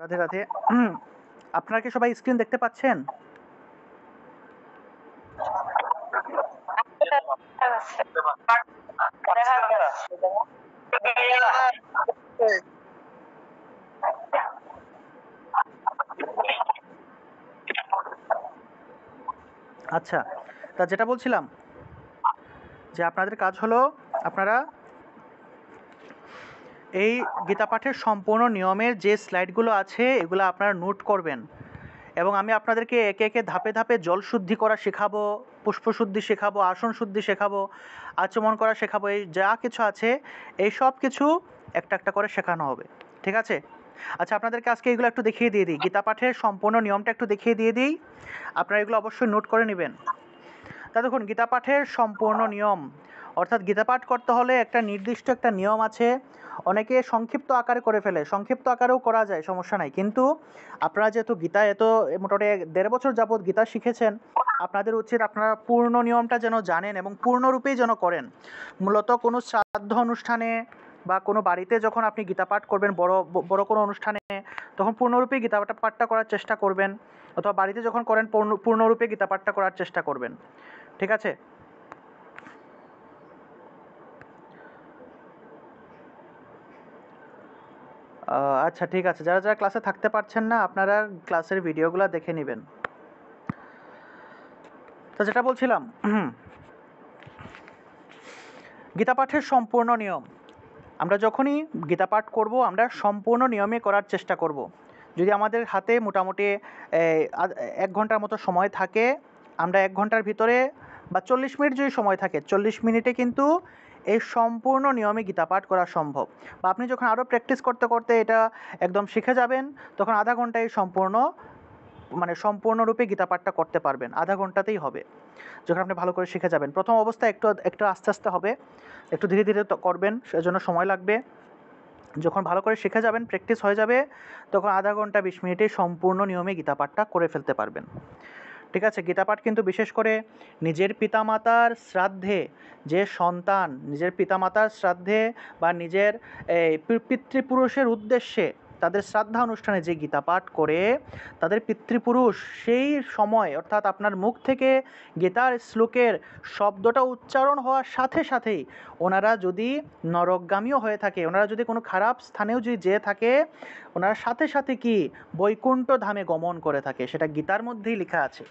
রাধে রাধে। আপনারা কি সবাই স্ক্রিন দেখতে পাচ্ছেন? আচ্ছা, তা যেটা বলছিলাম যে আপনাদের কাজ হলো আপনারা এই গীতা পাঠের সম্পূর্ণ নিয়মের যে স্লাইডগুলো আছে এগুলো আপনারা নোট করবেন এবং আমি আপনাদেরকে একে একে ধাপে ধাপে জল শুদ্ধি করা শেখাবো, পুষ্পশুদ্ধি শেখাবো, আসন শুদ্ধি শেখাবো, আচমন করা শেখাবো। এই যা কিছু আছে এই সব কিছু একটা একটা করে শেখানো হবে, ঠিক আছে? আচ্ছা, আপনাদেরকে আজকে এগুলো একটু দেখিয়ে দিয়ে দিই, গীতা পাঠের সম্পূর্ণ নিয়মটা একটু দেখিয়ে দিয়ে দিই। আপনারা এগুলো অবশ্যই নোট করে নেবেন। তা দেখুন, গীতা পাঠের সম্পূর্ণ নিয়ম অর্থাৎ গীতা পাঠ করতে হলে একটা নির্দিষ্ট একটা নিয়ম আছে। অনেকে সংক্ষিপ্ত আকারে করে ফেলে, সংক্ষিপ্ত আকারেও করা যায়, সমস্যা নাই। কিন্তু আপনারা যেহেতু গীতা মোটামুটি 1.5 বছর যাবৎ গীতা শিখেছেন, আপনাদের উচিত আপনারা পূর্ণ নিয়মটা যেন জানেন এবং পূর্ণরূপেই যেন করেন। মূলত কোনো শ্রাদ্ধ অনুষ্ঠানে বা কোনো বাড়িতে যখন আপনি গীতা পাঠ করবেন, বড় বড় কোনো অনুষ্ঠানে, তখন পূর্ণরূপেই গীতা পাঠটা করার চেষ্টা করবেন, অথবা বাড়িতে যখন করেন পূর্ণরূপে গীতা পাঠটা করার চেষ্টা করবেন, ঠিক আছে? আচ্ছা, ঠিক আছে। যারা যারা ক্লাসে থাকতে পারছেন না আপনারা ক্লাসের ভিডিওগুলো দেখে নেবেন। তো যেটা বলছিলাম, গীতা পাঠের সম্পূর্ণ নিয়ম, আমরা যখনই গীতা পাঠ করব আমরা সম্পূর্ণ নিয়মে করার চেষ্টা করব। যদি আমাদের হাতে মোটামুটি 1 ঘন্টার মতো সময় থাকে, আমরা 1 ঘন্টার ভিতরে বা 40 মিনিট যদি সময় থাকে, 40 মিনিটে কিন্তু এই সম্পূর্ণ নিয়মে গীতা পাঠ করা সম্ভব। বা আপনি যখন আরও প্র্যাকটিস করতে করতে এটা একদম শিখে যাবেন, তখন আধা ঘন্টায় সম্পূর্ণরূপে গীতা পাঠটা করতে পারবেন, আধা ঘন্টাতেই হবে যখন আপনি ভালো করে শিখে যাবেন। প্রথম অবস্থায় একটু একটু আস্তে আস্তে হবে, একটু ধীরে ধীরে করবেন, সেজন্য সময় লাগবে। যখন ভালো করে শিখে যাবেন, প্র্যাকটিস হয়ে যাবে, তখন আধা ঘন্টা 20 মিনিটে সম্পূর্ণ নিয়মে গীতা পাঠটা করে ফেলতে পারবেন, ঠিক আছে? গীতা পাঠ কিন্তু বিশেষ করে নিজের পিতামাতার শ্রাদ্ধে, যে সন্তান নিজের পিতামাতার শ্রাদ্ধে বা নিজের পিতৃপুরুষের উদ্দেশ্যে তাদের শ্রাদ্ধা অনুষ্ঠানে যে গীতা পাঠ করে তাদের পিতৃপুরুষ সেই সময়, অর্থাৎ আপনার মুখ থেকে গীতার শ্লোকের শব্দটা উচ্চারণ হওয়ার সাথে সাথেই ওনারা যদি নরকগামীও হয়ে থাকে, ওনারা যদি কোনো খারাপ স্থানেও যদি যেয়ে থাকে, ওনারা সাথে সাথে কি বৈকুণ্ঠ ধামে গমন করে থাকে। সেটা গীতার মধ্যেই লেখা আছে,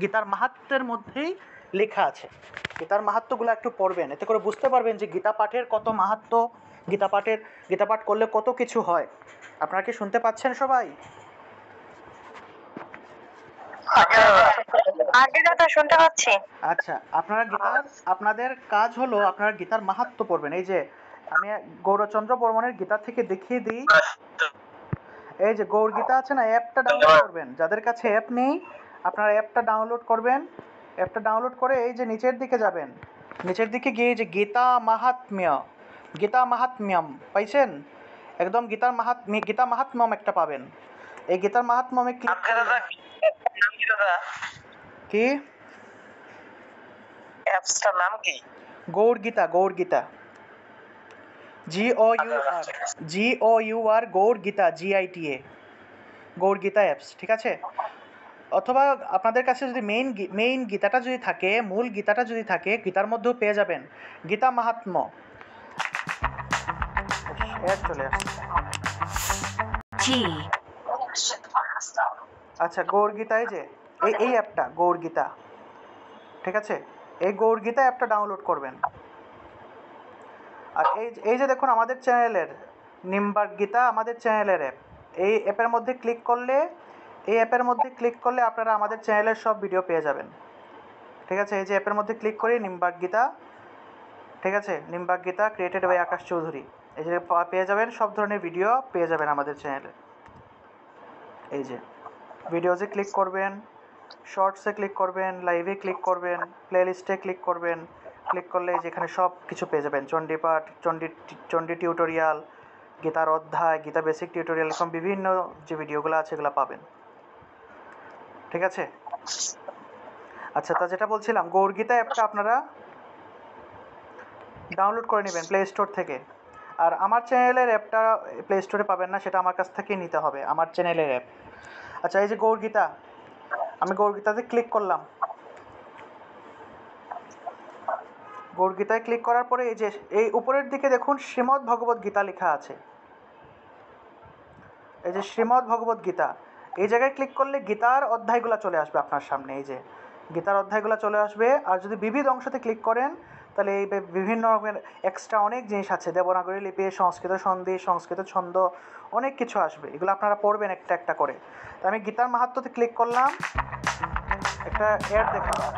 গীতার মাহাত্ম্যের মধ্যেই লেখা আছে। গীতার মাহাত্ম্যগুলো একটু পড়বেন, এতে করে বুঝতে পারবেন যে গীতা পাঠের কত মাহাত্ম্য, গীতা পাঠ করলে কত কিছু হয়। আপনারা কি শুনতে পাচ্ছেন সবাই? শুনতে পাচ্ছি। আচ্ছা, আপনাদের কাজ হলো আপনারা গীতার মাহাত্ম্য পড়বেন। এই যে আমি গৌরচন্দ্র বর্মনের গীতা থেকে দেখিয়ে দিই। এই যে গৌর গীতা আছে না, অ্যাপটা ডাউনলোড করবেন। যাদের কাছে অ্যাপ নেই আপনারা অ্যাপটা ডাউনলোড করবেন। অ্যাপটা ডাউনলোড করে এই যে নিচের দিকে যাবেন, নিচের দিকে গিয়ে যে গীতা মাহাত্ম্যম পাইছেন, একদম গীতা মাহাত্ম্যম একটা পাবেন। এই গীতার মাহাত্ম্যমে ক্লিক করবেন। কি অ্যাপসটার নাম কি? Gour Gita GOUR Gour Gita GITA, Gour Gita apps, ঠিক আছে? অথবা আপনাদের কাছে যদি মেইন গীতাটা যদি থাকে, মূল গীতাটা যদি থাকে, গীতার মধ্যেও পেয়ে যাবেন গীতা মাহাত্ম্য। চলে আসছে। আচ্ছা, গৌর গীতা, এই যে এই অ্যাপটা গৌর গীতা, ঠিক আছে? এই গৌর গীতা অ্যাপটা ডাউনলোড করবেন। আর এই যে দেখুন আমাদের চ্যানেলের নিম্বার্ক গীতা, আমাদের চ্যানেলের অ্যাপ, এই অ্যাপের মধ্যে ক্লিক করলে আপনারা আমাদের চ্যানেলের সব ভিডিও পেয়ে যাবেন, ঠিক আছে? এই যে অ্যাপের মধ্যে ক্লিক করি নিম্বার্ক গীতা, ঠিক আছে? নিম্বার্ক গীতা ক্রিয়েটেড বাই আকাশ চৌধুরী, এই যে পেয়ে যাবেন, সব ধরনের ভিডিও পেয়ে যাবেন আমাদের চ্যানেলে। এই যে ভিডিওজে ক্লিক করবেন, শর্টসে ক্লিক করবেন, লাইভে ক্লিক করবেন, প্লেলিস্টে ক্লিক করবেন। ক্লিক করলে যেখানে সব কিছু পেয়ে যাবেন, চণ্ডীপাঠ, চণ্ডী টিউটোরিয়াল, গীতার অধ্যায়, গীতা বেসিক টিউটোরিয়াল, এরকম বিভিন্ন যে ভিডিওগুলো আছে এগুলো পাবেন, ঠিক আছে? আচ্ছা, তা যেটা বলছিলাম, গৌর গীতা অ্যাপটা আপনারা ডাউনলোড করে নেবেন প্লে স্টোর থেকে। আর আমার চ্যানেলের অ্যাপটা প্লে স্টোরে পাবেন না, সেটা আমার কাছ থেকেই নিতে হবে, আমার চ্যানেলের অ্যাপ। আচ্ছা, এই যে গৌরগীতা, আমি গৌরগীতাতে ক্লিক করলাম। গৌরগীতায় ক্লিক করার পরে এই যে এই উপরের দিকে দেখুন শ্রীমদ্ ভগবদ্ গীতা লেখা আছে। এই যে শ্রীমদ্ ভগবদ্ গীতা, এই জায়গায় ক্লিক করলে গীতার অধ্যায়গুলো চলে আসবে আপনার সামনে। এই যে গীতার অধ্যায়গুলো চলে আসবে। আর যদি বিবিধ অংশতে ক্লিক করেন তাহলে এই বিভিন্ন রকমের এক্সট্রা অনেক জিনিস আছে, দেবনাগরী লিপি, সংস্কৃত সন্ধি, সংস্কৃত ছন্দ, অনেক কিছু আসবে। এগুলো আপনারা পড়বেন একটা একটা করে। তো আমি গীতার মাহাত্ম্যতে ক্লিক করলাম, একটা অ্যাড দেখলাম।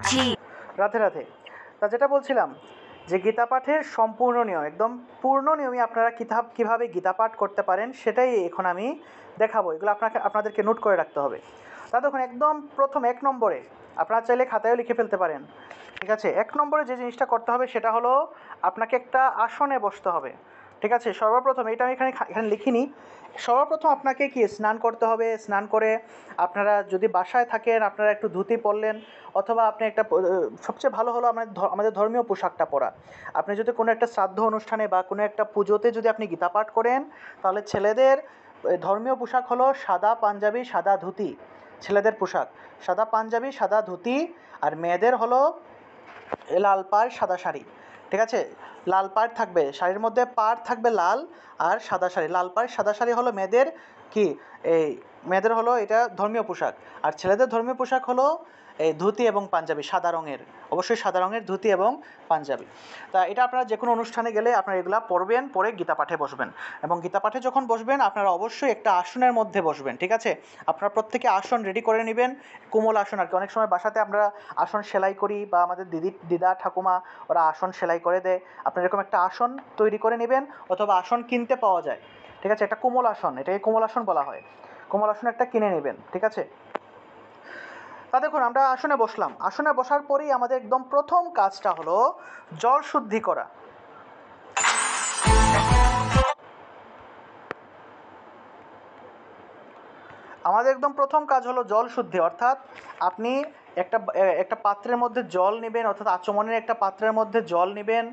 জি রাধে রাধে। তা যেটা বলছিলাম যে গীতা পাঠের সম্পূর্ণ নিয়ম, একদম পূর্ণ নিয়মে আপনারা কীভাবে গীতা পাঠ করতে পারেন সেটাই এখন আমি দেখাবো। এগুলো আপনাদেরকে নোট করে রাখতে হবে। তা দেখুন, একদম প্রথম 1 নম্বরে আপনারা চাইলে খাতায়ও লিখে ফেলতে পারেন, ঠিক আছে। 1 নম্বরে যে জিনিসটা করতে হবে সেটা হলো আপনাকে একটা আসনে বসতে হবে, ঠিক আছে। সর্বপ্রথম এটা আমি এখানে লিখিনি। সর্বপ্রথম আপনাকে কি স্নান করতে হবে। স্নান করে আপনারা যদি বাসায় থাকেন আপনারা একটু ধুতি পরলেন, অথবা আপনি একটা সবচেয়ে ভালো হলো আমাদের ধর্মীয় পোশাকটা পরা। আপনি যদি কোনো একটা শ্রাদ্ধ অনুষ্ঠানে বা কোনো একটা পুজোতে যদি আপনি গীতা পাঠ করেন, তাহলে ছেলেদের ধর্মীয় পোশাক হলো সাদা পাঞ্জাবি, সাদা ধুতি। ছেলেদের পোশাক সাদা পাঞ্জাবি, সাদা ধুতি। আর মেয়েদের হলো লাল পাড়, সাদা শাড়ি, ঠিক আছে। লাল পাড় থাকবে, শাড়ির মধ্যে পাড় থাকবে লাল, আর সাদা শাড়ি। লাল পাড় সাদা শাড়ি হলো মেয়েদের কি, এই মেয়েদের হলো এটা ধর্মীয় পোশাক। আর ছেলেদের ধর্মীয় পোশাক হলো এই ধুতি এবং পাঞ্জাবি, সাদা রঙের, অবশ্যই সাদা রঙের ধুতি এবং পাঞ্জাবি। তা এটা আপনারা যে কোনো অনুষ্ঠানে গেলে আপনারা এগুলা পড়বেন, পরে গীতা পাঠে বসবেন। এবং গীতা পাঠে যখন বসবেন আপনারা অবশ্যই একটা আসনের মধ্যে বসবেন, ঠিক আছে। আপনারা প্রত্যেকে আসন রেডি করে নেবেন, কোমল আসন আর কি। অনেক সময় বাসাতে আমরা আসন সেলাই করি, বা আমাদের দিদা ঠাকুমা ওরা আসন সেলাই করে দেয়। আপনারা এরকম একটা আসন তৈরি করে নেবেন, অথবা আসন কিনতে পাওয়া যায়, ঠিক আছে। একটা কোমল আসন, এটাকে কোমল আসন বলা হয়। কোমল আসন একটা কিনে নেবেন, ঠিক আছে। তা দেখুন, আমরা আসনে বসলাম। আসনে বসার পরেই আমাদের একদম প্রথম কাজটা হলো জল শুদ্ধি করা। আমাদের একদম প্রথম কাজ হলো জল শুদ্ধি, অর্থাৎ আপনি একটা পাত্রের মধ্যে জল নেবেন, অর্থাৎ আচমনের একটা পাত্রের মধ্যে জল নেবেন।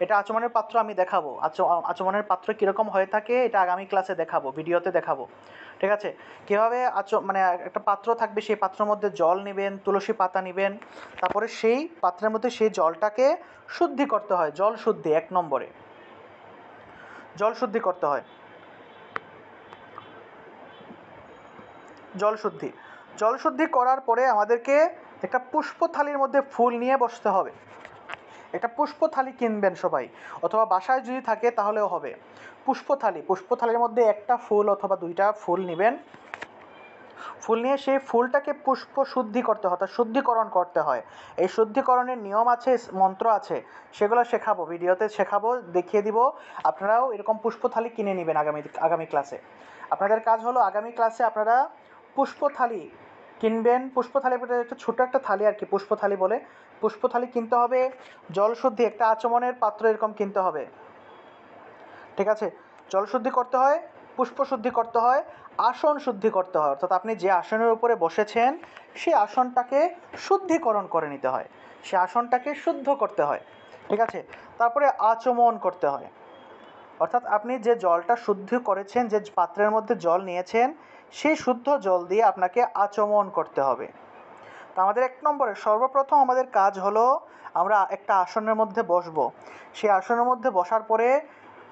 এটা আচমনের পাত্র আমি দেখাবো, আচমনের পাত্র কীরকম হয়ে থাকে এটা আগামী ক্লাসে দেখাবো, ভিডিওতে দেখাবো, ঠিক আছে। কীভাবে মানে একটা পাত্র থাকবে, সেই পাত্রের মধ্যে জল নেবেন, তুলসী পাতা নেবেন। তারপরে সেই পাত্রের মধ্যে সেই জলটাকে শুদ্ধি করতে হয়। জল শুদ্ধি 1 নম্বরে জল শুদ্ধি করতে হয়। জল শুদ্ধি করার পরে আমাদেরকে একটা পুষ্প থালির মধ্যে ফুল নিয়ে বসতে হবে। একটা পুষ্প থালি কিনবেন সবাই, অথবা বাসায় যদি থাকে তাহলেও হবে। পুষ্প থালির মধ্যে একটা ফুল অথবা 2টা ফুল নেবেন। ফুল নিয়ে সেই ফুলটাকে পুষ্প শুদ্ধি করতে হয়, অর্থাৎ শুদ্ধিকরণ করতে হয়। এই শুদ্ধিকরণের নিয়ম আছে, মন্ত্র আছে, সেগুলো শেখাবো, ভিডিওতে শেখাবো, দেখিয়ে দিব। আপনারাও এরকম পুষ্প থালি কিনে নেবেন আগামী ক্লাসে। আপনাদের কাজ হলো আগামী ক্লাসে আপনারা পুষ্প থালি কিনবেন। পুষ্প থালি একটা ছোটো একটা থালি আর কি, পুষ্প থালি বলে। পুষ্প থালি কিনতে হবে। জল শুদ্ধি একটা আচমনের পাত্র এরকম কিনতে হবে, ঠিক আছে। জল শুদ্ধি করতে হয়, পুষ্প শুদ্ধি করতে হয়, আসন শুদ্ধি করতে হয়, অর্থাৎ আপনি যে আসনের উপরে বসেছেন সেই আসনটাকে শুদ্ধিকরণ করে নিতে হয়, সে আসনটাকে শুদ্ধ করতে হয়, ঠিক আছে। তারপরে আচমন করতে হয়, অর্থাৎ আপনি যে জলটা শুদ্ধ করেছেন, যে পাত্রের মধ্যে জল নিয়েছেন, সেই শুদ্ধ জল দিয়ে আপনাকে আচমন করতে হবে। তো আমাদের 1 নম্বরে সর্বপ্রথম আমাদের কাজ হলো আমরা একটা আসনের মধ্যে বসবো। সেই আসনের মধ্যে বসার পরে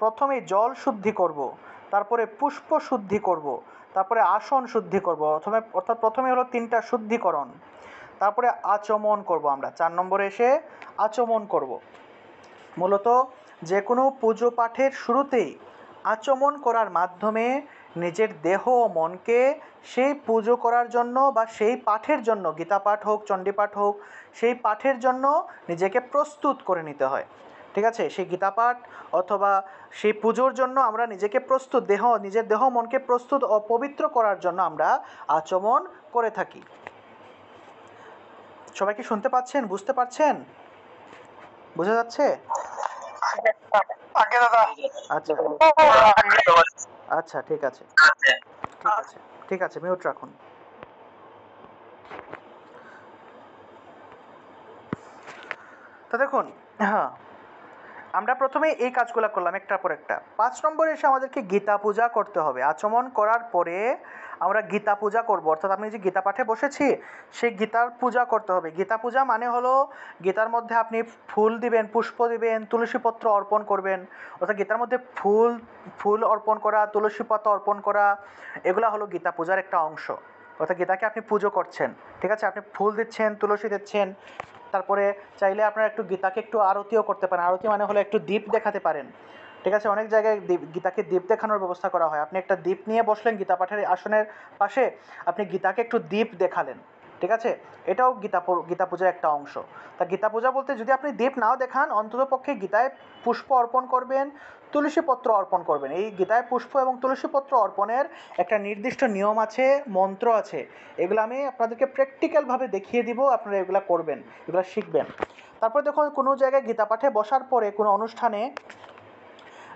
প্রথমেই জল শুদ্ধি করব, তারপরে পুষ্প শুদ্ধি করব, তারপরে আসন শুদ্ধি করব। অর্থাৎ প্রথমে হলো 3টা শুদ্ধিকরণ, তারপরে আচমন করব। আমরা 4 নম্বরে এসে আচমন করব। মূলত যে কোনো পুজো পাঠের শুরুতেই আচমন করার মাধ্যমে নিজের দেহ ও মনকে সেই পুজো করার জন্য বা সেই পাঠের জন্য, গীতা পাঠ হোক, চণ্ডী পাঠ হোক, সেই পাঠের জন্য নিজেকে প্রস্তুত করে নিতে হয়, ঠিক আছে। সেই গীতা পাঠ অথবা সেই পুজোর জন্য আমরা নিজেকে প্রস্তুত, নিজের দেহ মনকে প্রস্তুত ও পবিত্র করার জন্য আমরা আচমন করে থাকি। সবাই কি শুনতে পাচ্ছেন, বুঝতে পারছেন, বোঝা যাচ্ছে? আচ্ছা আচ্ছা, ঠিক আছে, ঠিক আছে, মিউট রাখুন। তা দেখুন, হ্যাঁ, আমরা প্রথমে এই কাজগুলো করলাম একটার পর একটা। 5 নম্বরে এসে আমাদেরকে গীতা পূজা করতে হবে। আচমন করার পরে আমরা গীতা পূজা করব, অর্থাৎ আপনি যে গীতা পাঠে বসেছি সেই গীতার পূজা করতে হবে। গীতা পূজা মানে হলো গীতার মধ্যে আপনি ফুল দিবেন, পুষ্প দিবেন, তুলসীপত্র অর্পণ করবেন। অর্থাৎ গীতার মধ্যে ফুল অর্পণ করা, তুলসী পাতা অর্পণ করা, এগুলা হলো গীতা পূজার একটা অংশ। অর্থাৎ গীতাকে আপনি পুজো করছেন, ঠিক আছে? আপনি ফুল দিচ্ছেন, তুলসী দিচ্ছেন, তারপরে চাইলে আপনারা একটু গীতাকে একটু আরতিও করতে পারেন। আরতি মানে হলো একটু দীপ দেখাতে পারেন, ঠিক আছে? অনেক জায়গায় গীতাকে দীপ দেখানোর ব্যবস্থা করা হয়। আপনি একটা দীপ নিয়ে বসলেন গীতা পাঠের আসনের পাশে, আপনি গীতাকে একটু দীপ দেখালেন, ঠিক আছে? এটাও গীতা পূজার একটা অংশ। তা গীতা পূজা বলতে যদি আপনি দীপ নাও দেখান, অন্ততপক্ষে গীতায় পুষ্প অর্পণ করবেন, তুলসীপত্র অর্পণ করবেন। এই গীতায় পুষ্প এবং তুলসীপত্র অর্পণের একটা নির্দিষ্ট নিয়ম আছে, মন্ত্র আছে। এগুলো আমি আপনাদেরকে প্র্যাকটিক্যালভাবে দেখিয়ে দিব, আপনারা এগুলো করবেন, এগুলো শিখবেন। তারপরে দেখুন, কোনো জায়গায় গীতা পাঠে বসার পরে, কোনো অনুষ্ঠানে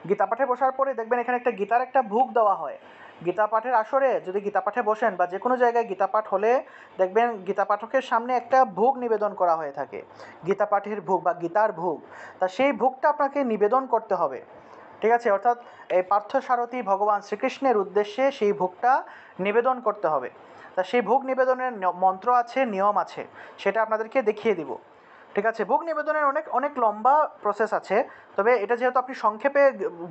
গীতা পাঠে বসার পরে দেখবেন এখানে একটা গীতার একটা ভোগ দেওয়া হয়। গীতা পাঠের আসরে যদি গীতা পাঠে বসেন বা যে কোনো জায়গায় গীতা পাঠ হলে দেখবেন গীতা পাঠকের সামনে একটা ভোগ নিবেদন করা হয়ে থাকে, গীতা পাঠের ভোগ বা গীতার ভোগ। তা সেই ভোগটা আপনাকে নিবেদন করতে হবে, ঠিক আছে? অর্থাৎ এই পার্থসারথী ভগবান শ্রীকৃষ্ণের উদ্দেশ্যে সেই ভোগটা নিবেদন করতে হবে। তা সেই ভোগ নিবেদনের মন্ত্র আছে, নিয়ম আছে, সেটা আপনাদেরকে দেখিয়ে দিব, ঠিক আছে? ভোগ নিবেদনের অনেক অনেক লম্বা প্রসেস আছে, তবে এটা যেহেতু আপনি সংক্ষেপে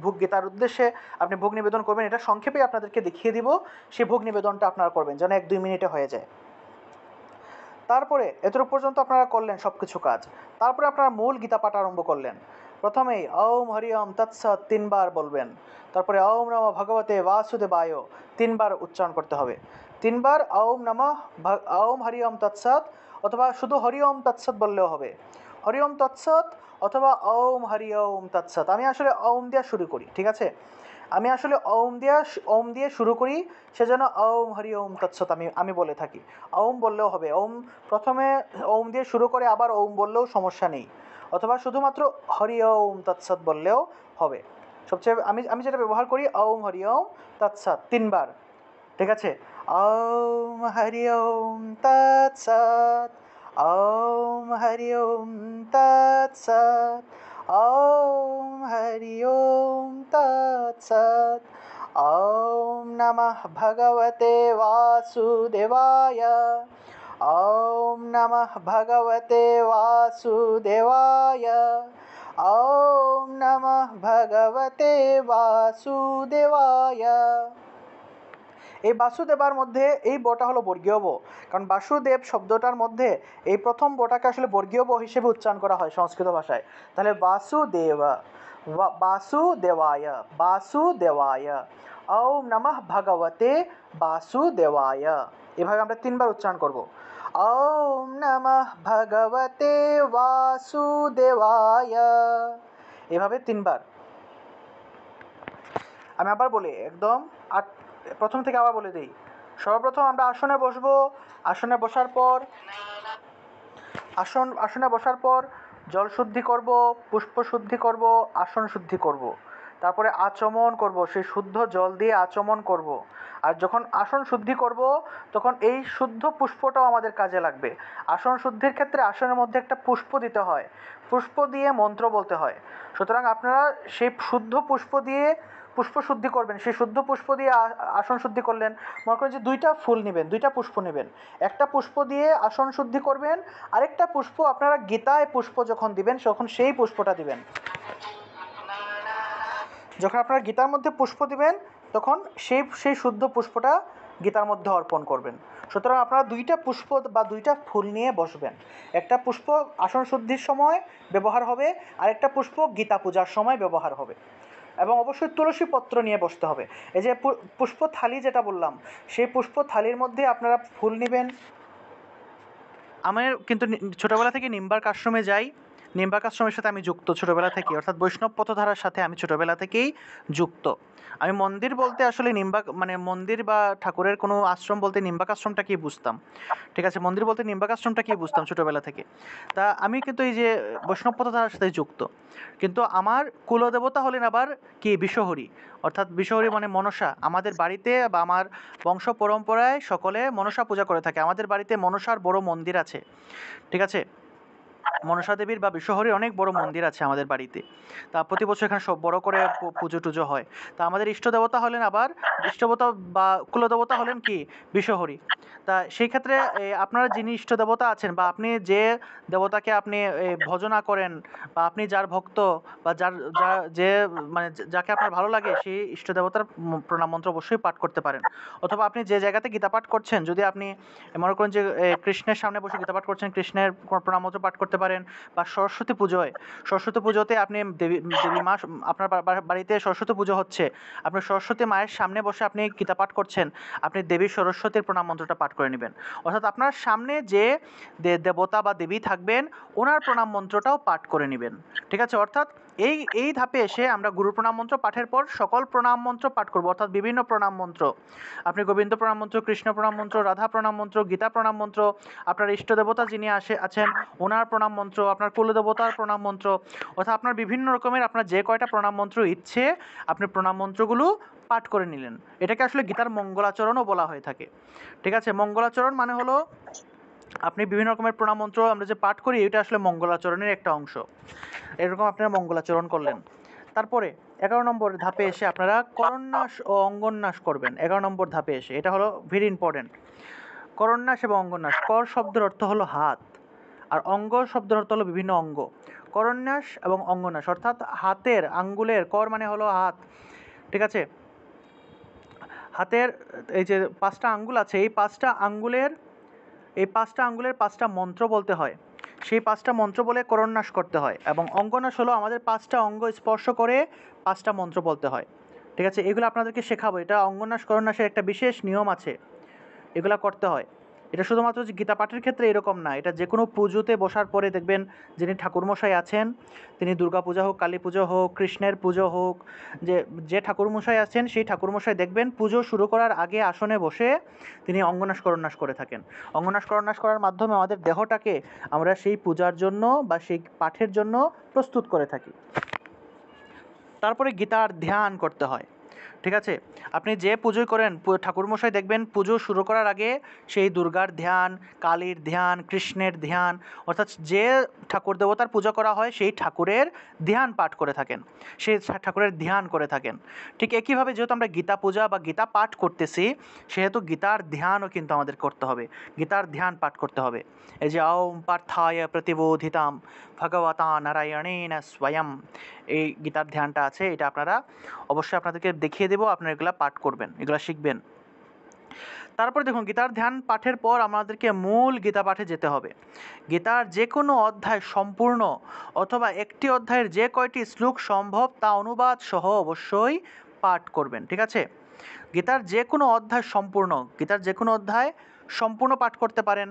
ভোগ গীতার উদ্দেশ্যে আপনি ভোগ নিবেদন করবেন, এটা সংক্ষেপে আপনাদেরকে দেখিয়ে দিব। সেই ভোগ নিবেদনটা আপনারা করবেন যেন 1-2 মিনিটে হয়ে যায়। তারপরে এতটুকু পর্যন্ত আপনারা করলেন সব কিছু কাজ। তারপরে আপনারা মূল গীতা পাঠ আরম্ভ করলেন। প্রথমেই ওম হরি ওম তৎসৎ 3 বার বলবেন। তারপরে ওম নমঃ ভগবতে বাসুদেবায় 3 বার উচ্চারণ করতে হবে। 3 বার ওম হরি ওম তৎসৎ, অথবা শুধু হরি ওম তৎসৎ বললেও হবে। হরি ওম তৎসৎ অথবা ওম হরি ওম তৎসৎ। আমি আসলে ওম দিয়ে শুরু করি, ঠিক আছে? আমি আসলে ওম দিয়ে শুরু করি, সেজন্য ওম হরি ওম তৎসৎ আমি বলে থাকি। ওম বললেও হবে। প্রথমে ওম দিয়ে শুরু করে আবার ওম বললেও সমস্যা নেই, অথবা শুধুমাত্র হরি ওম তৎসৎ বললেও হবে। সবচেয়ে আমি যেটা ব্যবহার করি ওম হরি ওম তৎসৎ 3 বার, ঠিক আছে? ওম হরি ওম তৎসৎ, ওম হরি ওম তৎসৎ, ওম হরি ওম তৎসৎ, ওম নমঃ ভগবতে বাসুদেবায়, ওম নমঃ ভগবতে বাসুদেবায়, ওম নমঃ ভগবতে বাসুদেবায়। এই বাসুদেবার মধ্যে এই বটা হলো বর্গীয় ব, কারণ বাসুদেব শব্দটার মধ্যে এই প্রথম বটাকে আসলে বর্গীয় ব হিসেবে উচ্চারণ করা হয় সংস্কৃত ভাষায়। তাহলে বাসুদেবায়, বাসুদেবায়, ওম নমঃ ভগবতে বাসুদেবায়। এভাবে আমরা 3 বার উচ্চারণ করব। ওম নমঃ ভগবতে বাসুদেবায়, এভাবে 3 বার। আমি আবার বলি একদম প্রথম থেকে আবার বলে দিই। সর্বপ্রথম আমরা আসনে বসবো। আসনে বসার পর জল শুদ্ধি করব, পুষ্প শুদ্ধি করব, আসন শুদ্ধি করব। তারপরে আচমন করব, সেই শুদ্ধ জল দিয়ে আচমন করব। আর যখন আসন শুদ্ধি করব তখন এই শুদ্ধ পুষ্পটাও আমাদের কাজে লাগবে। আসন শুদ্ধির ক্ষেত্রে আসনের মধ্যে একটা পুষ্প দিতে হয়, পুষ্প দিয়ে মন্ত্র বলতে হয়। সুতরাং আপনারা সেই শুদ্ধ পুষ্প দিয়ে পুষ্প শুদ্ধি করবেন। সেই শুদ্ধ পুষ্প দিয়ে আসন শুদ্ধি করলেন। মনে করেন যে 2টা ফুল নেবেন, 2টা পুষ্প নেবেন। একটা পুষ্প দিয়ে আসন শুদ্ধি করবেন, আরেকটা পুষ্প আপনারা গীতায় পুষ্প যখন দিবেন তখন সেই পুষ্পটা দিবেন। যখন আপনারা গীতার মধ্যে পুষ্প দিবেন তখন সেই শুদ্ধ পুষ্পটা গীতার মধ্যে অর্পণ করবেন। সুতরাং আপনারা 2টা পুষ্প বা 2টা ফুল নিয়ে বসবেন। একটা পুষ্প আসন শুদ্ধির সময় ব্যবহার হবে, আরেকটা পুষ্প গীতা পূজার সময় ব্যবহার হবে। এবং অবশ্যই তুলসী পত্র নিয়ে বসতে হবে। এই যে পুষ্প থালি যেটা বললাম, সেই পুষ্প থালির মধ্যে আপনারা ফুল নেবেন। আমি কিন্তু ছোটোবেলা থেকে নিম্বার্ক আশ্রমে যাই, নিম্বার্ক আশ্রমের সাথে আমি যুক্ত ছোটোবেলা থেকেই, অর্থাৎ বৈষ্ণব পথধারার সাথে আমি ছোটোবেলা থেকেই যুক্ত। আমি মন্দির বলতে আসলে মানে মন্দির বা ঠাকুরের কোনো আশ্রম বলতে নিম্বার্ক আশ্রমটা কি বুঝতাম, ঠিক আছে? মন্দির বলতে নিম্বার্ক আশ্রমটা কি বুঝতাম ছোটোবেলা থেকে। তা আমি কিন্তু এই যে বৈষ্ণব পথধারার সাথে যুক্ত। কিন্তু আমার কুলদেবতা হলেন আবার কি বিশ্বহরি, অর্থাৎ বিশ্বহরি মানে মনসা। আমাদের বাড়িতে বা আমার বংশ পরম্পরায় সকলে মনসা পূজা করে থাকে। আমাদের বাড়িতে মনসার বড় মন্দির আছে, ঠিক আছে? মনসা দেবীর বা বিশ্বহরীর অনেক বড় মন্দির আছে আমাদের বাড়িতে। তা প্রতি বছর এখানে সব বড় করে পুজো টুজো হয়। তা আমাদের ইষ্ট দেবতা হলেন আবার ইষ্টদেবতা বা কুলদেবতা হলেন কি বিশ্বহরী। তা সেই ক্ষেত্রে আপনারা যিনি ইষ্ট দেবতা আছেন বা আপনি যে দেবতাকে আপনি ভজনা করেন বা আপনি যার ভক্ত বা যে মানে যাকে আপনার ভালো লাগে সেই ইষ্ট দেবতার প্রণাম মন্ত্র অবশ্যই পাঠ করতে পারেন। অথবা আপনি যে জায়গাতে গীতা পাঠ করছেন, যদি আপনি মনে করেন যে কৃষ্ণের সামনে বসে গীতা পাঠ করছেন, কৃষ্ণের প্রণাম মন্ত্র পাঠ করতে পারেন। বা সরস্বতী পুজোতে আপনি দেবী মা, আপনার বাড়িতে সরস্বতী পুজো হচ্ছে, আপনি সরস্বতী মায়ের সামনে বসে আপনি গীতা পাঠ করছেন, আপনি দেবী সরস্বতীর প্রণাম মন্ত্রটা পাঠ করে নেবেন। অর্থাৎ আপনার সামনে যে দেবতা বা দেবী থাকবেন ওনার প্রণাম মন্ত্রটাও পাঠ করে নেবেন। ঠিক আছে? অর্থাৎ এই ধাপে এসে আমরা গুরু প্রণাম মন্ত্র পাঠের পর সকল প্রণাম মন্ত্র পাঠ করব, অর্থাৎ বিভিন্ন প্রণাম মন্ত্র। আপনি গোবিন্দ প্রণাম মন্ত্র, কৃষ্ণ প্রণাম মন্ত্র, রাধা প্রণাম মন্ত্র, গীতা প্রণাম মন্ত্র, আপনার ইষ্ট দেবতা যিনি আছেন ওনার প্রণাম মন্ত্র, আপনার কুলদেবতার প্রণাম মন্ত্র, অর্থাৎ আপনার বিভিন্ন রকমের আপনার যে কয়টা প্রণাম মন্ত্র ইচ্ছে আপনি প্রণাম মন্ত্রগুলো পাঠ করে নিলেন। এটাকে আসলে গীতার মঙ্গলাচরণও বলা হয়ে থাকে। ঠিক আছে? মঙ্গলাচরণ মানে হলো আপনি বিভিন্ন রকমের প্রণাম মন্ত্র আমরা যে পাঠ করি, এটা আসলে মঙ্গলাচরণের একটা অংশ। এরকম আপনারা মঙ্গলাচরণ করলেন। তারপরে 11 নম্বর ধাপে এসে আপনারা করন্যাস ও অঙ্গন্যাস করবেন। 11 নম্বর ধাপে এসে, এটা হলো ভেরি ইম্পর্টেন্ট। করন্যাস এবং অঙ্গন্যাস। কর শব্দের অর্থ হলো হাত, আর অঙ্গ শব্দের অর্থ হলো বিভিন্ন অঙ্গ। করন্যাস এবং অঙ্গন্যাস অর্থাৎ হাতের আঙ্গুলের, কর মানে হলো হাত। ঠিক আছে? হাতের এই যে 5টা আঙ্গুল আছে, এই 5টা আঙ্গুলের 5টা মন্ত্র বলতে হয়। সেই 5টা মন্ত্র বলে করন্যাস করতে হয়। এবং অঙ্গন্যাস হলো আমাদের 5টা অঙ্গ স্পর্শ করে 5টা মন্ত্র বলতে হয়। ঠিক আছে? এগুলো আপনাদেরকে শেখাবো। এটা অঙ্গন্যাস করন্যাসের একটা বিশেষ নিয়ম আছে, এগুলা করতে হয়। এটা শুধুমাত্র যে গীতা পাঠের ক্ষেত্রে এরকম না, এটা যে কোনো পুজোতে বসার পরে দেখবেন যিনি ঠাকুরমশাই আছেন, তিনি দুর্গা পূজা হোক, কালী পুজো হোক, কৃষ্ণের পুজো হোক, যে ঠাকুরমশাই আছেন সেই ঠাকুরমশাই দেখবেন পুজো শুরু করার আগে আসনে বসে তিনি অঙ্গনাশ করন্যাস করে থাকেন। অঙ্গনাশ করন্যাস করার মাধ্যমে আমাদের দেহটাকে আমরা সেই পূজার জন্য বা সেই পাঠের জন্য প্রস্তুত করে থাকি। তারপরে গীতার ধ্যান করতে হয়। ঠিক আছে? আপনি যে পুজোই করেন, ঠাকুরমশাই দেখবেন পুজো শুরু করার আগে সেই দুর্গার ধ্যান, কালীর ধ্যান, কৃষ্ণের ধ্যান, অর্থাৎ যে ঠাকুর দেবতার পূজা করা হয় সেই ঠাকুরের ধ্যান পাঠ করে থাকেন, সেই ঠাকুরের ধ্যান করে থাকেন। ঠিক একইভাবে যেহেতু আমরা গীতা পূজা বা গীতা পাঠ করতেছি, সেহেতু গীতার ধ্যানও কিন্তু আমাদের করতে হবে, গীতার ধ্যান পাঠ করতে হবে। এই যে ওম পার্থায় প্রতিবোধিতাম ভগবতা নারায়ণেন স্বয়ং, এই গীতার ধ্যানটা আছে, এটা আপনারা অবশ্যই আপনাদেরকে দেখিয়ে দেবো, আপনারা এগুলা পাঠ করবেন, এগুলা শিখবেন। তারপরে দেখুন, গীতার ধ্যান পাঠের পর আমাদেরকে মূল গীতা পাঠে যেতে হবে। গীতার যে কোনো অধ্যায় সম্পূর্ণ অথবা একটি অধ্যায়ের যে কয়টি শ্লোক সম্ভব তা অনুবাদ সহ অবশ্যই পাঠ করবেন। ঠিক আছে? গীতার যে কোনো অধ্যায় সম্পূর্ণ পাঠ করতে পারেন।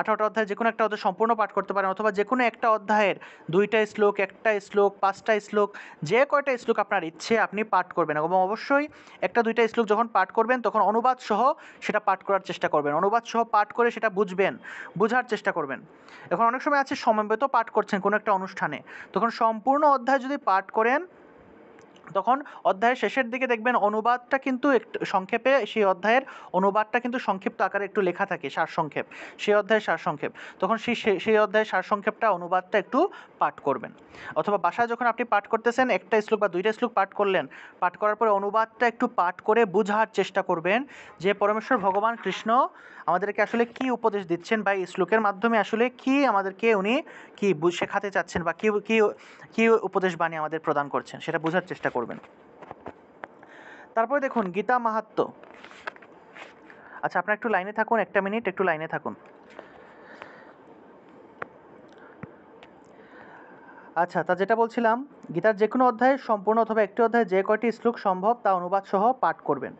18টা অধ্যায় যে কোনো একটা অধ্যায় সম্পূর্ণ পাঠ করতে পারেন, অথবা যে কোনো একটা অধ্যায়ের 2টা শ্লোক, 1টা শ্লোক, 5টা শ্লোক, যে কয়টা শ্লোক আপনার ইচ্ছে আপনি পাঠ করবেন। এবং অবশ্যই 1টা 2টা শ্লোক যখন পাঠ করবেন তখন অনুবাদ সহ সেটা পাঠ করার চেষ্টা করবেন, অনুবাদ সহ পাঠ করে সেটা বোঝার চেষ্টা করবেন। এখন অনেক সময় আছে সমবেত পাঠ করছেন কোনো একটা অনুষ্ঠানে, তখন সম্পূর্ণ অধ্যায় যদি পাঠ করেন তখন অধ্যায়ের শেষের দিকে দেখবেন অনুবাদটা কিন্তু একটু সংক্ষেপে, সেই অধ্যায়ের অনুবাদটা কিন্তু সংক্ষিপ্ত আকারে একটু লেখা থাকে, সারসংক্ষেপ, সেই অধ্যায়ের সারসংক্ষেপ, তখন সেই অধ্যায়ের সারসংক্ষেপটা অনুবাদটা একটু পাঠ করবেন। অথবা বাসায় যখন আপনি পাঠ করতেছেন 1টা শ্লোক বা 2টা শ্লোক পাঠ করলেন, পাঠ করার পরে অনুবাদটা একটু পাঠ করে বোঝার চেষ্টা করবেন যে পরমেশ্বর ভগবান কৃষ্ণ আমাদেরকে আসলে কি উপদেশ দিচ্ছেন, বা এই শ্লোকের মাধ্যমে আসলে কি আমাদেরকে উনি কি শেখাতে চাচ্ছেন, বা কি উপদেশ বাণী আমাদের প্রদান করছেন, সেটা বোঝার চেষ্টা করবেন। তারপরে দেখুন গীতা মাহাত্ম্য। আচ্ছা, আপনারা একটু লাইনে থাকুন, 1টা মিনিট একটু লাইনে থাকুন। আচ্ছা, তা যেটা বলছিলাম, গীতার যে কোনো অধ্যায় সম্পূর্ণ অথবা একটি অধ্যায় যে কয়টি শ্লোক সম্ভব তা অনুবাদ সহ পাঠ করবেন।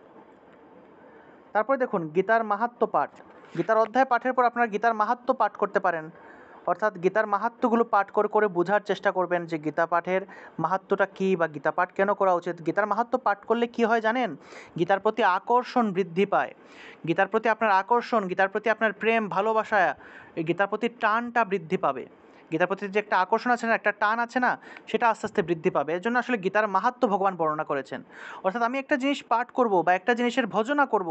তারপরে দেখুন গীতার মাহাত্ম্য পাঠ। গীতার অধ্যায় পাঠের পর আপনারা গীতার মাহাত্ম্য পাঠ করতে পারেন, অর্থাৎ গীতার মাহাত্ম্যগুলো পাঠ করে বোঝার চেষ্টা করবেন যে গীতা পাঠের মাহাত্ম্যটা কী বা গীতা পাঠ কেন করা উচিত। গীতার মাহাত্ম্য পাঠ করলে কি হয় জানেন? গীতার প্রতি আকর্ষণ বৃদ্ধি পায়, গীতার প্রতি আপনার আকর্ষণ, গীতার প্রতি আপনার প্রেম ভালোবাসা, এই গীতার প্রতি টানটা বৃদ্ধি পাবে। গীতার প্রতি যে একটা আকর্ষণ আছে না, একটা টান আছে না, সেটা আস্তে আস্তে বৃদ্ধি পাবে। এর জন্য আসলে গীতার মাহাত্ম্য ভগবান বর্ণনা করেছেন। অর্থাৎ আমি একটা জিনিস পাঠ করব বা একটা জিনিসের ভজনা করব,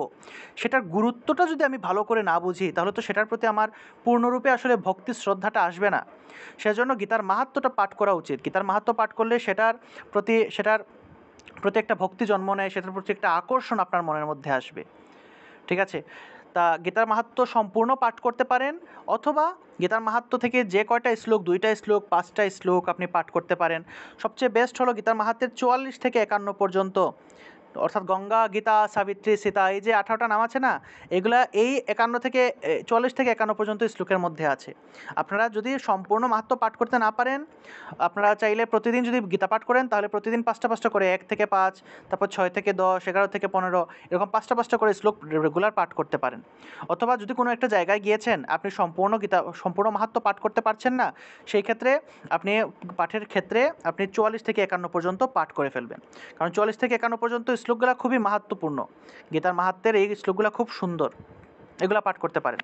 সেটার গুরুত্বটা যদি আমি ভালো করে না বুঝি, তাহলে তো সেটার প্রতি আমার পূর্ণরূপে আসলে ভক্তি শ্রদ্ধাটা আসবে না। সেজন্য গীতার মাহাত্ম্যটা পাঠ করা উচিত। গীতার মাহাত্ম্য পাঠ করলে সেটার প্রতি একটা ভক্তি জন্ম নেয়, সেটার প্রতি একটা আকর্ষণ আপনার মনের মধ্যে আসবে। ঠিক আছে? তা গীতার মাহাত্ম্য সম্পূর্ণ পাঠ করতে পারেন, অথবা গীতার মাহাত্ম্য থেকে যে কয়টা শ্লোক, 2টা শ্লোক, 5টা শ্লোক আপনি পাঠ করতে পারেন। সবচেয়ে বেস্ট হলো গীতার মাহাত্ম্যের 44 থেকে 51 পর্যন্ত, অর্থাৎ গঙ্গা, গীতা, সাবিত্রী, সীতা, এই যে 18টা নাম আছে না, এগুলা এই 44 থেকে 51 পর্যন্ত শ্লোকের মধ্যে আছে। আপনারা যদি সম্পূর্ণ মাহাত্ম্য পাঠ করতে না পারেন, আপনারা চাইলে প্রতিদিন যদি গীতা পাঠ করেন, তাহলে প্রতিদিন 5টা করে, 1 থেকে 5, তারপর 6 থেকে 10, 11 থেকে 15, এরকম 5টা করে শ্লোক রেগুলার পাঠ করতে পারেন। অথবা যদি কোনো একটা জায়গায় গিয়েছেন, আপনি সম্পূর্ণ মাহাত্ম্য পাঠ করতে পারছেন না, সেই ক্ষেত্রে আপনি পাঠের ক্ষেত্রে আপনি 44 থেকে 51 পর্যন্ত পাঠ করে ফেলবেন। কারণ 44 থেকে 51 পর্যন্ত শ্লোকগুলো খুবই মাহাত্ম্যপূর্ণ। গীতার মাহাত্ম্যের এই শ্লোকগুলো খুব সুন্দর, এগুলা পাঠ করতে পারেন।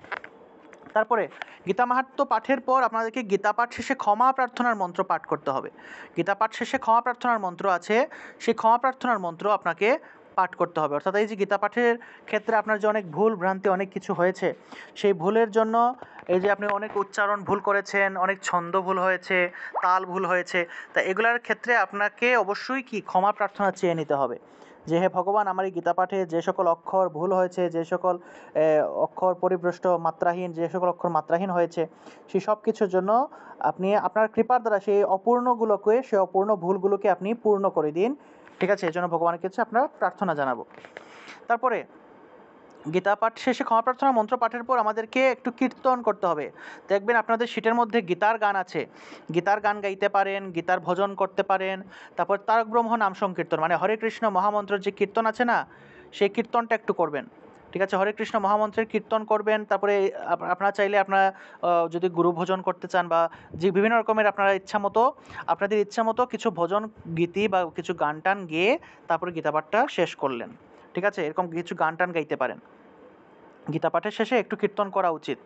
তারপরে গীতা মাহাত্ম্য পাঠের পর আপনাদেরকে গীতা পাঠ শেষে ক্ষমা প্রার্থনার মন্ত্র পাঠ করতে হবে। গীতা পাঠ শেষে ক্ষমা প্রার্থনার মন্ত্র আছে, সেই ক্ষমা প্রার্থনার মন্ত্র আপনাকে পাঠ করতে হবে। অর্থাৎ এই যে গীতা পাঠের ক্ষেত্রে আপনার যে অনেক ভুল ভ্রান্তি অনেক কিছু হয়েছে, সেই ভুলের জন্য, এই যে আপনি অনেক উচ্চারণ ভুল করেছেন, অনেক ছন্দ ভুল হয়েছে, তাল ভুল হয়েছে, তা এগুলার ক্ষেত্রে আপনাকে অবশ্যই কি ক্ষমা প্রার্থনা চেয়ে নিতে হবে যে হে ভগবান, আমার এই গীতা পাঠে যে সকল অক্ষর ভুল হয়েছে, যে সকল অক্ষর পরিভ্রষ্ট, মাত্রাহীন, যে সকল অক্ষর মাত্রাহীন হয়েছে, সেই সব কিছুর জন্য আপনি আপনার কৃপার দ্বারা সেই অপূর্ণ ভুলগুলোকে আপনি পূর্ণ করে দিন। ঠিক আছে? এই জন্য ভগবানের কাছে আপনার প্রার্থনা জানাবো। তারপরে গীতা পাঠ শেষে ক্ষমা প্রার্থনা মন্ত্র পাঠের পর আমাদেরকে একটু কীর্তন করতে হবে। দেখবেন আপনাদের শীটের মধ্যে গীতার গান আছে, গীতার গান গাইতে পারেন, গীতার ভজন করতে পারেন। তারপর তারক ব্রহ্ম নাম সংকীর্তন, মানে হরে কৃষ্ণ মহামন্ত্রের যে কীর্তন আছে না, সেই কীর্তনটা একটু করবেন। ঠিক আছে? হরে কৃষ্ণ মহামন্ত্রের কীর্তন করবেন। তারপরে আপনারা চাইলে আপনারা যদি গুরু ভজন করতে চান, বা যে বিভিন্ন রকমের আপনাদের ইচ্ছা মতো কিছু ভজন গীতি বা কিছু গান টান গেয়ে তারপরে গীতা পাঠটা শেষ করলেন। ঠিক আছে? এরকম কিছু গান টান গাইতে পারেন। গীতা পাঠের শেষে একটু কীর্তন করা উচিত।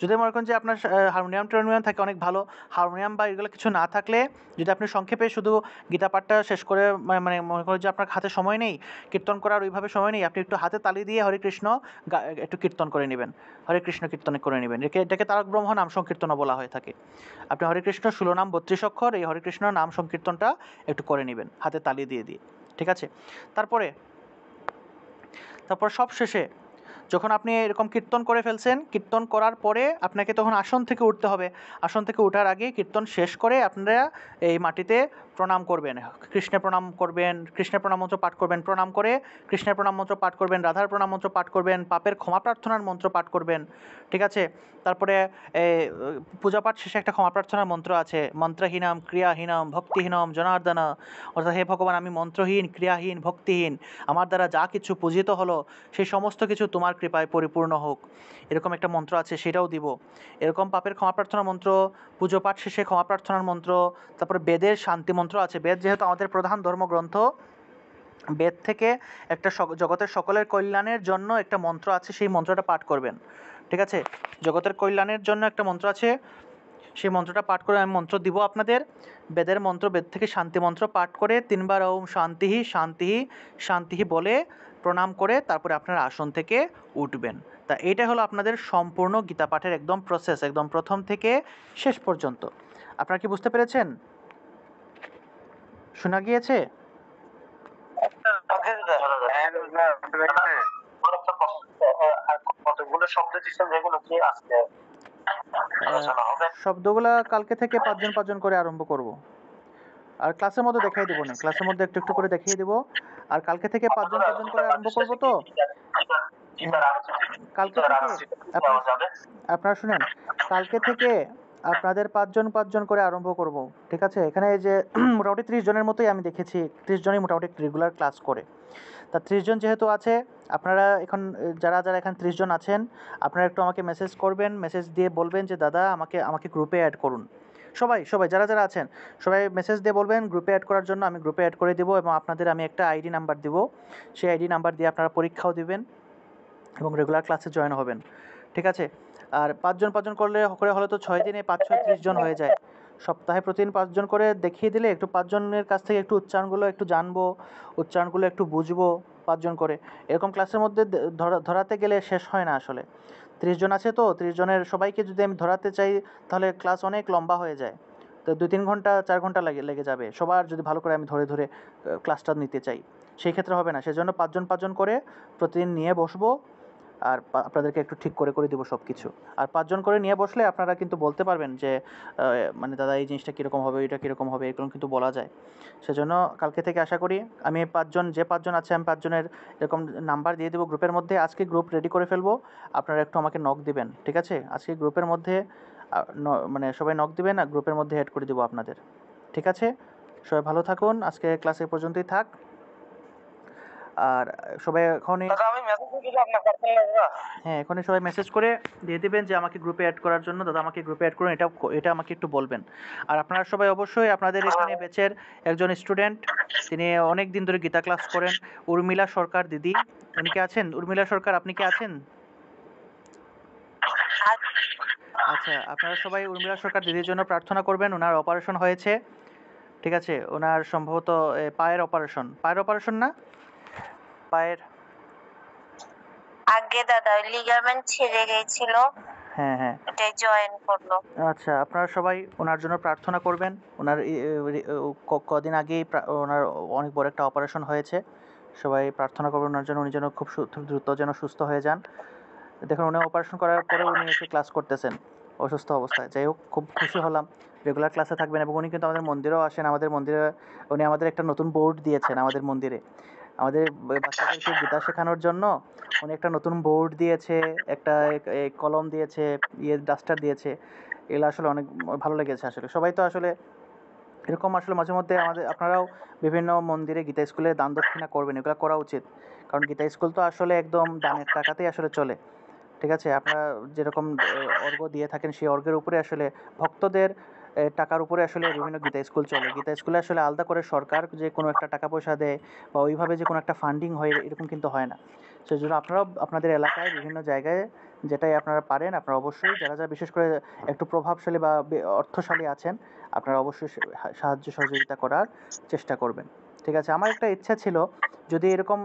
যদি মনে করেন যে আপনার হারমোনিয়াম থাকে, অনেক ভালো। হারমোনিয়াম বা এগুলো কিছু না থাকলে, যদি আপনি সংক্ষেপে শুধু গীতা পাঠটা শেষ করে, মানে মনে করেন যে আপনার হাতে সময় নেই, কীর্তন করার ওইভাবে সময় নেই, আপনি একটু হাতে তালি দিয়ে হরে কৃষ্ণ একটু কীর্তন করে নেবেন, হরে কৃষ্ণ কীর্তন করে নেবেন। এটাকে তারক ব্রহ্ম নাম সংকীর্তনও বলা হয়ে থাকে। আপনি হরে কৃষ্ণ 16 নাম 32 অক্ষর, এই হরে কৃষ্ণ নাম সংকীর্তনটা একটু করে নেবেন হাতে তালি দিয়ে। ঠিক আছে? তারপর সব শেষে যখন আপনি এরকম কীর্তন করে ফেলছেন, কীর্তন করার পরে আপনাকে তখন আসন থেকে উঠতে হবে। আসন থেকে ওঠার আগে কীর্তন শেষ করে আপনারা এই মাটিতে প্রণাম করবেন, কৃষ্ণের প্রণাম করবেন, কৃষ্ণের প্রণাম মন্ত্র পাঠ করবেন, প্রণাম করে কৃষ্ণের প্রণাম মন্ত্র পাঠ করবেন, রাধার প্রণাম মন্ত্র পাঠ করবেন, পাপের ক্ষমা প্রার্থনার মন্ত্র পাঠ করবেন। ঠিক আছে? তারপরে পূজা পাঠ শেষে একটা ক্ষমা প্রার্থনার মন্ত্র আছে, মন্ত্রহীনম ক্রিয়াহীনম ভক্তিহীনম জনার্দন। অর্থাৎ হে ভগবান, আমি মন্ত্রহীন, ক্রিয়াহীন, ভক্তিহীন, আমার দ্বারা যা কিছু পূজিত হলো সেই সমস্ত কিছু তোমার কৃপায় পরিপূর্ণ হোক। এরকম একটা মন্ত্র আছে, সেটাও দিব। এরকম পাপের ক্ষমা প্রার্থনার মন্ত্র, পুজো পাঠ শেষে ক্ষমা প্রার্থনার মন্ত্র, তারপরে বেদের শান্তি মন্ত্র আছে। বেদ যেহেতু আমাদের প্রধান ধর্মগ্রন্থ, বেদ থেকে একটা জগতের সকলের কল্যাণের জন্য একটা মন্ত্র আছে, সেই মন্ত্রটা পাঠ করবেন। ঠিক আছে? জগতের কল্যাণের জন্য একটা মন্ত্র আছে, সেই মন্ত্রটা পাঠ করে আমি মন্ত্র দিব আপনাদের। বেদের মন্ত্র, বেদ থেকে শান্তি মন্ত্র পাঠ করে 3 বার ওম শান্তিহি শান্তিহি শান্তিহি বলে প্রণাম করে তারপরে আপনারা আসন থেকে উঠবেন। তা এইটা হলো আপনাদের সম্পূর্ণ গীতা পাঠের একদম প্রসেস, একদম প্রথম থেকে শেষ পর্যন্ত। আপনারা কি বুঝতে পেরেছেন? শোনা গিয়েছে? কতগুলো শব্দ দিচ্ছেন যেগুলো কি আজকে আলোচনা হবে? শব্দগুলা কালকে থেকে 5 জন করে আরম্ভ করব। আর ক্লাসের মধ্যে দেখাই দেবো না, ক্লাসের মধ্যে একটু একটু করে দেখিয়ে দেবো। আর কালকে থেকে 5 জন করে আরম্ভ করব। তো কালকে থেকে আপনারা শুনেন, কালকে থেকে আপনাদের 5 জন করে আরম্ভ করব। ঠিক আছে? এখানে এই যে মোটামুটি 30 জনের মতোই আমি দেখেছি, 30 জনই মোটামুটি রেগুলার ক্লাস করে। তা 30 জন যেহেতু আছে, আপনারা এখন যারা এখানে 30 জন আছেন, আপনারা একটু আমাকে মেসেজ করবেন, মেসেজ দিয়ে বলবেন যে দাদা আমাকে গ্রুপে অ্যাড করুন। সবাই যারা আছেন সবাই মেসেজ দিয়ে বলবেন গ্রুপে অ্যাড করার জন্য। আমি গ্রুপে অ্যাড করে দেবো এবং আপনাদের আমি একটা আইডি নাম্বার দিব। সেই আইডি নাম্বার দিয়ে আপনারা পরীক্ষাও দিবেন এবং রেগুলার ক্লাসে জয়েন হবেন। ঠিক আছে? আর 5 জন করলে হলে তো 6 দিনে 5 6 30 জন হয়ে যায়। সপ্তাহে প্রতিদিন 5 জন করে দেখিয়ে দিলে একটু 5 জনের কাছ থেকে একটু উচ্চারণগুলো একটু জানবো, উচ্চারণগুলো একটু বুঝবো 5 জন করে। এরকম ক্লাসের মধ্যে ধরাতে গেলে শেষ হয় না আসলে। 30 জন আছে তো 30 জনের সবাইকে যদি আমি ধরাতে চাই তাহলে ক্লাস অনেক লম্বা হয়ে যায়। তো 2-3 ঘন্টা 4 ঘন্টা লেগে যাবে। সবার যদি ভালো করে আমি ধরে ক্লাসটা নিতে চাই। সেই ক্ষেত্রে হবে না। সেজন্য 5 জন করে প্রতিদিন নিয়ে বসবো। আর আপনাদেরকে একটু ঠিক করে দিব সবকিছু। আর 5 জন করে নিয়ে বসলে আপনারা কিন্তু বলতে পারবেন যে মানে দাদা এই জিনিসটা কীরকম হবে, এটা কীরকম হবে, এগুলো কিন্তু বলা যায়। সেজন্য কালকে থেকে আশা করি আমি 5 জন যে 5 জন আছে আমি 5 জনের এরকম নাম্বার দিয়ে দেবো গ্রুপের মধ্যে। আজকে গ্রুপ রেডি করে ফেলবো। আপনারা একটু আমাকে নক দিবেন। ঠিক আছে? আজকে গ্রুপের মধ্যে মানে সবাই নক দিবেন আর গ্রুপের মধ্যে এড করে দিব আপনাদের। ঠিক আছে? সবাই ভালো থাকুন। আজকে ক্লাস এ পর্যন্তই থাক। আর সবাই এখনই দাদা আমি মেসেজ দিলে আপনার কথা লাগবে। হ্যাঁ, এখনই সবাই মেসেজ করে দিয়ে দিবেন যে আমাকে গ্রুপে অ্যাড করার জন্য। দাদা আমাকে গ্রুপে অ্যাড করুন, এটা আমাকে একটু বলবেন। আর আপনারা সবাই অবশ্যই আপনাদের এখানে ব্যাচের একজন স্টুডেন্ট, তিনি অনেক দিন ধরে গীতা ক্লাস করেন, উর্মিলা সরকার দিদি। উনি কি আছেন? উর্মিলা সরকার আপনি কি আছেন? আচ্ছা, আপনারা সবাই উর্মিলা সরকার দিদির জন্য প্রার্থনা করবেন। ওনার অপারেশন হয়েছে। ঠিক আছে? ওনার সম্ভবত পায়ের অপারেশন না? পায়ের আগে দাদা লিগামেন্ট ছিঁড়ে গেছিল, হ্যাঁ, হ্যাঁ। এটাই জয়েন করলো। আচ্ছা, আপনারা সবাই ওনার জন্য প্রার্থনা করবেন। ওনার কদিন আগেই ওনার অনেক বড় একটা অপারেশন হয়েছে। সবাই প্রার্থনা করবেন ওনার জন্য, উনি যেন খুব দ্রুত যেন সুস্থ হয়ে যান। দেখুন উনি অপারেশন করার পরেও উনি এসে ক্লাস করতেছেন অসুস্থ অবস্থায়। যাই হোক, খুব খুশি হলাম। রেগুলার ক্লাসে থাকবেন এবং উনি কিন্তু আমাদের মন্দিরেও আসেন। আমাদের মন্দিরে উনি আমাদের একটা নতুন বোর্ড দিয়েছেন আমাদের মন্দিরে। আমাদের বাচ্চাদেরকে গীতা শেখানোর জন্য উনি একটা নতুন বোর্ড দিয়েছে, একটা কলম দিয়েছে, ডাস্টার দিয়েছে। এগুলো আসলে অনেক ভালো লেগেছে আসলে। সবাই তো আসলে এরকম আসলে মাঝে মধ্যে আপনারাও বিভিন্ন মন্দিরে গীতা স্কুলে দান দক্ষিণা করবেন। এগুলো করা উচিত। কারণ গীতা স্কুল তো আসলে একদম দানের টাকাতেই আসলে চলে। ঠিক আছে? আপনারা যেরকম অর্ঘ্য দিয়ে থাকেন সেই অর্ঘ্যের উপরে আসলে ভক্তদের টাকার উপরে আসলে বিভিন্ন গীতা স্কুল চলে। গীতা স্কুলে আসলে আলাদা করে সরকার যে কোনো একটা টাকা পয়সা দেয় বা ওইভাবে যে কোনো একটা ফান্ডিং হয় এরকম কিন্তু হয় না। সেজন্য আপনারাও আপনাদের এলাকায় বিভিন্ন জায়গায় যেটাই আপনারা পারেন আপনারা অবশ্যই যারা বিশেষ করে একটু প্রভাবশালী বা অর্থশালী আছেন আপনারা অবশ্যই সাহায্য সহযোগিতা করার চেষ্টা করবেন। ঠিক আছে? আমার একটা ইচ্ছা ছিল যদি এরকম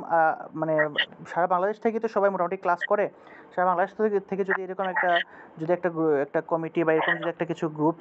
মানে সারা বাংলাদেশ থেকে তো সবাই মোটামুটি ক্লাস করে। সারা বাংলাদেশ থেকে যদি এরকম একটা কমিটি বা এরকম যদি একটা কিছু গ্রুপ